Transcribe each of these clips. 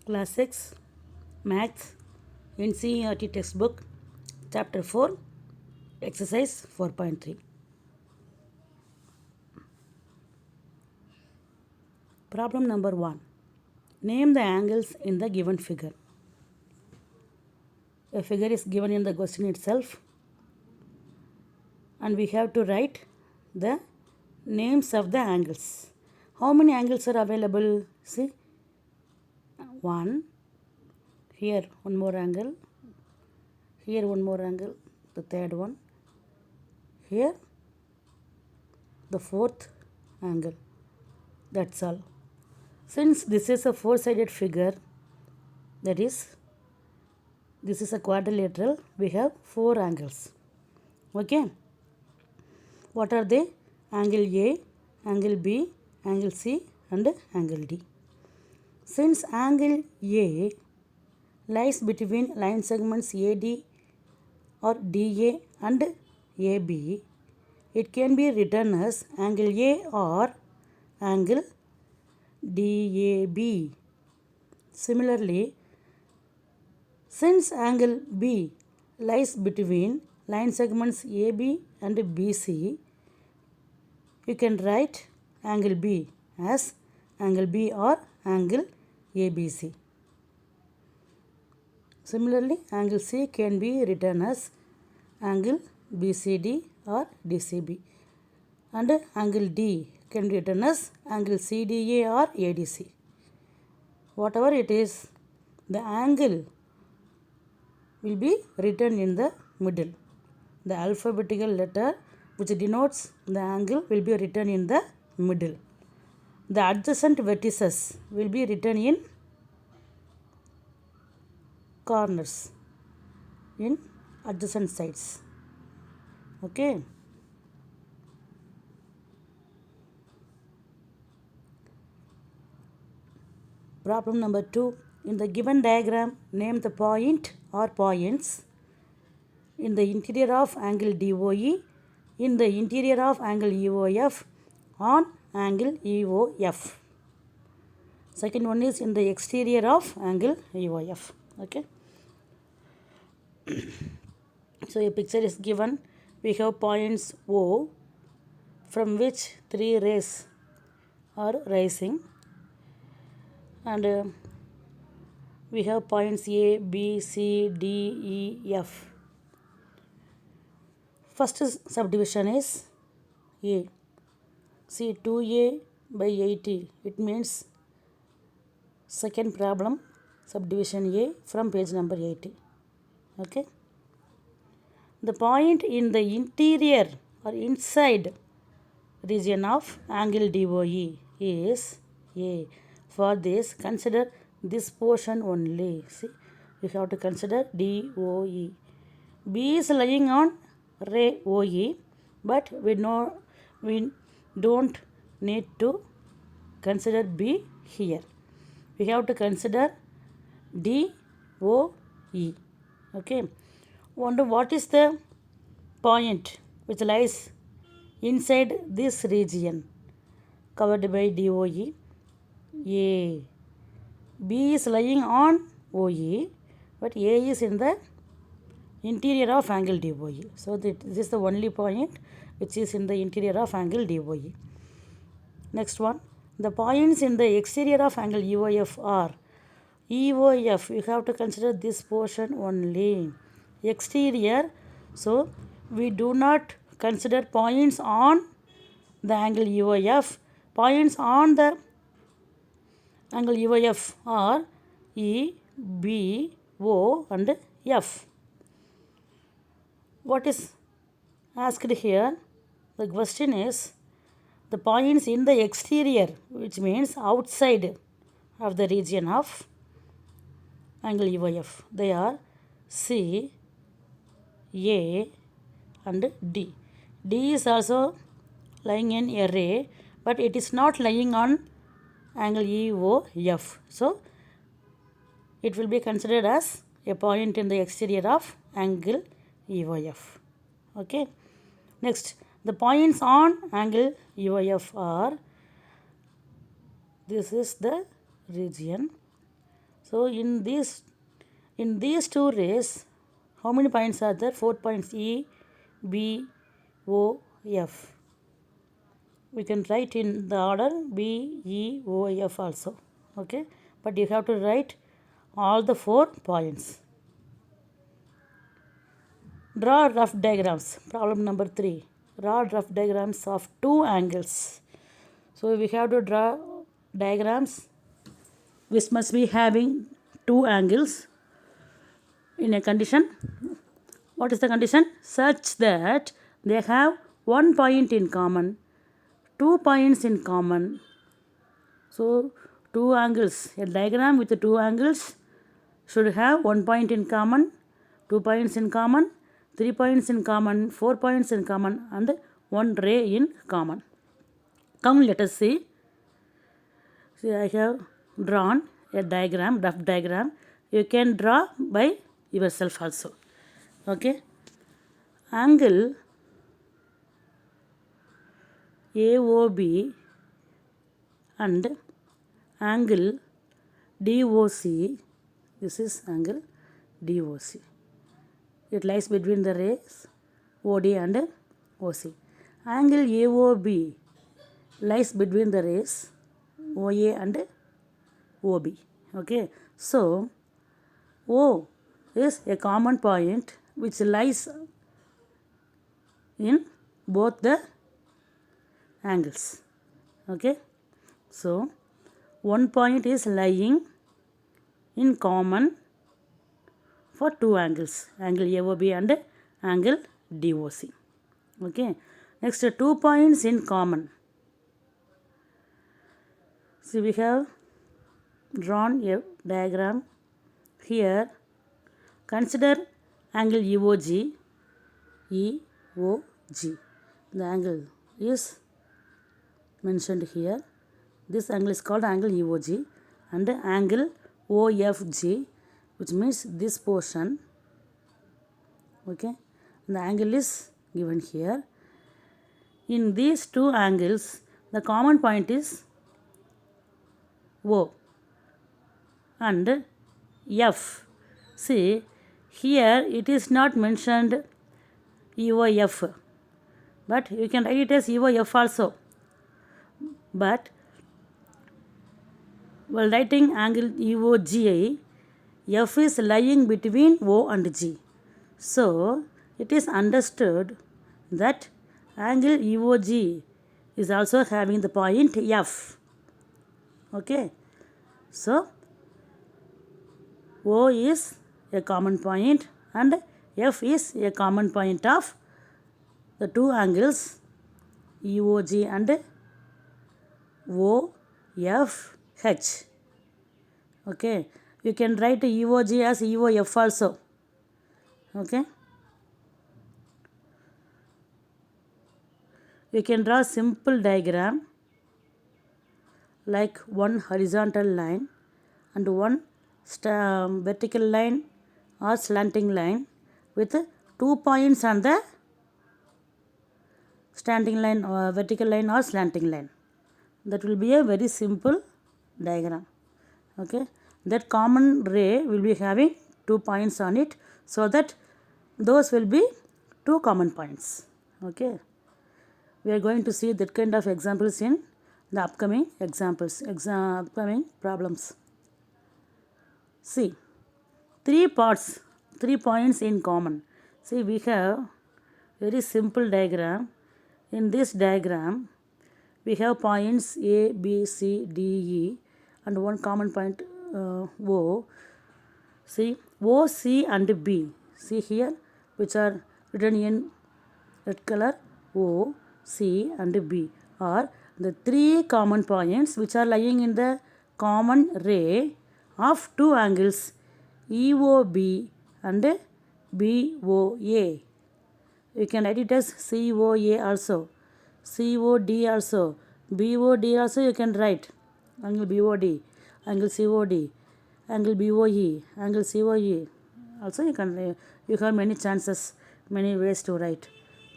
Class 6 Maths NCERT textbook Chapter 4 Exercise 4.3. Problem number 1. Name the angles in the given figure. A figure is given in the question itself and we have to write the names of the angles. How many angles are available? See, 1, here one more angle, here one more angle, the third one, here the fourth angle. That's all. Since this is a four-sided figure, that is, this is a quadrilateral, we have four angles. Okay. What are they? Angle A, angle B, angle C and angle D. Since angle A lies between line segments AD or DA and AB, it can be written as angle A or angle DAB. Similarly, since angle B lies between line segments AB and BC, you can write angle B as angle B or angle ABC. Similarly, angle C can be written as angle BCD or DCB. And angle D can be written as angle CDA or ADC. Whatever it is, the angle will be written in the middle. The alphabetical letter which denotes the angle will be written in the middle. The adjacent vertices will be written in corners, in adjacent sides. Okay. Problem number 2. In the given diagram, name the point or points in the interior of angle DOE, in the interior of angle EOF, on angle EOF. Second one is in the exterior of angle EOF. Okay. So a picture is given. We have points O from which three rays are rising, and we have points A, B, C, D, E, F. First subdivision is A. See, 2A by 80. It means second problem, subdivision A from page number 80. Okay. The point in the interior or inside region of angle DOE is A. For this, consider this portion only. See, we have to consider DOE. B is lying on ray OE, but we don't need to consider B here. We have to consider DOE. Okay. Wonder what is the point which lies inside this region covered by DOE? A. B is lying on OE, but A is in the interior of angle DOE. So this is the only point which is in the interior of angle DOE. Next one, the points in the exterior of angle EOF are EOF. You have to consider this portion only. Exterior, so we do not consider points on the angle EOF. Points on the angle EOF are E, B, O and F. What is asked here? The question is the points in the exterior, which means outside of the region of angle EOF. They are C, A and D. D is also lying in a ray, but it is not lying on angle EOF. So it will be considered as a point in the exterior of angle EOF. Okay. Next, the points on angle EOF are, this is the region. So in these two rays, how many points are there? 4 points, E, B, O, F. We can write in the order B, E, O, F also. Okay, but you have to write all the 4 points. Draw rough diagrams. Problem number 3. Draw rough diagrams of 2 angles. So we have to draw diagrams which must be having 2 angles in a condition. What is the condition? Such that they have 1 point in common, 2 points in common. So 2 angles, a diagram with 2 angles should have 1 point in common, 2 points in common, 3 points in common, 4 points in common, and 1 ray in common. Come, let us see. See, I have drawn a diagram, rough diagram. You can draw by yourself also. Okay. Angle AOB and angle DOC. This is angle DOC. It lies between the rays OD and OC. Angle AOB lies between the rays OA and OB. Okay. So O is a common point which lies in both the angles. Okay. So 1 point is lying in common for 2 angles, angle AOB and angle DOC. Okay. Next, 2 points in common. See, we have drawn a diagram here. Consider angle EOG. EOG. The angle is mentioned here. This angle is called angle EOG, and angle OFG, which means this portion. Okay, the angle is given here. In these 2 angles, the common point is O and F. See, here it is not mentioned EOF, but you can write it as EOF also. But while writing angle EOG, F is lying between O and G. So it is understood that angle EOG is also having the point F. Okay. So O is a common point and F is a common point of the 2 angles EOG and OFH. Okay. You can write EOG as EOF also. Okay. You can draw simple diagram like one horizontal line and one vertical line or slanting line with 2 points on the standing line or vertical line or slanting line. That will be a very simple diagram. Okay. That common ray will be having 2 points on it, so that those will be 2 common points. Okay. We are going to see that kind of examples in the upcoming upcoming problems. See, 3 points in common. See, we have very simple diagram. In this diagram, we have points A, B, C, D, E and one common point O. See, O, C and B. See here, which are written in red color. O, C and B are the 3 common points which are lying in the common ray of 2 angles EOB and BOA. You can write it as COA also, COD also, BOD also you can write. Angle BOD, angle COD, angle BOE, angle COE. Also you have many chances, many ways to write.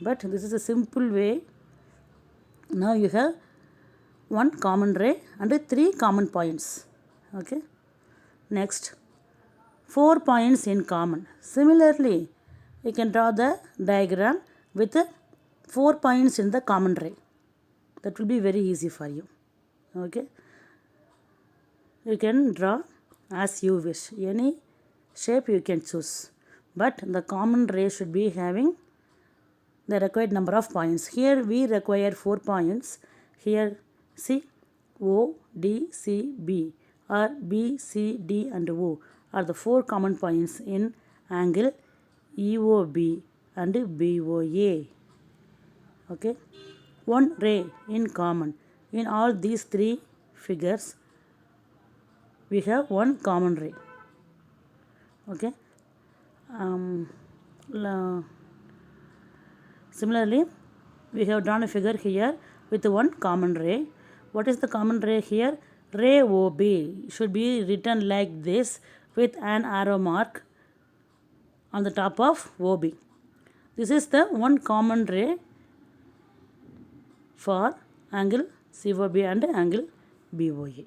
But this is a simple way. Now you have 1 common ray and 3 common points. Okay. Next, 4 points in common. Similarly, you can draw the diagram with 4 points in the common ray. That will be very easy for you. Okay. You can draw as you wish. Any shape you can choose. But the common ray should be having the required number of points. Here we require 4 points. Here see O, D, C, B or B, C, D and O are the 4 common points in angle EOB and BOA. Okay. One ray in common. In all these 3 figures we have one common ray. Okay. Similarly, we have drawn a figure here with one common ray. What is the common ray here? Ray OB should be written like this with an arrow mark on the top of OB. This is the one common ray for angle COB and angle BOA.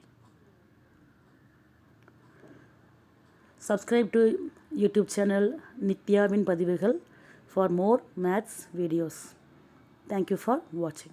Subscribe to YouTube channel Nithya Vin Padivugal for more maths videos. Thank you for watching.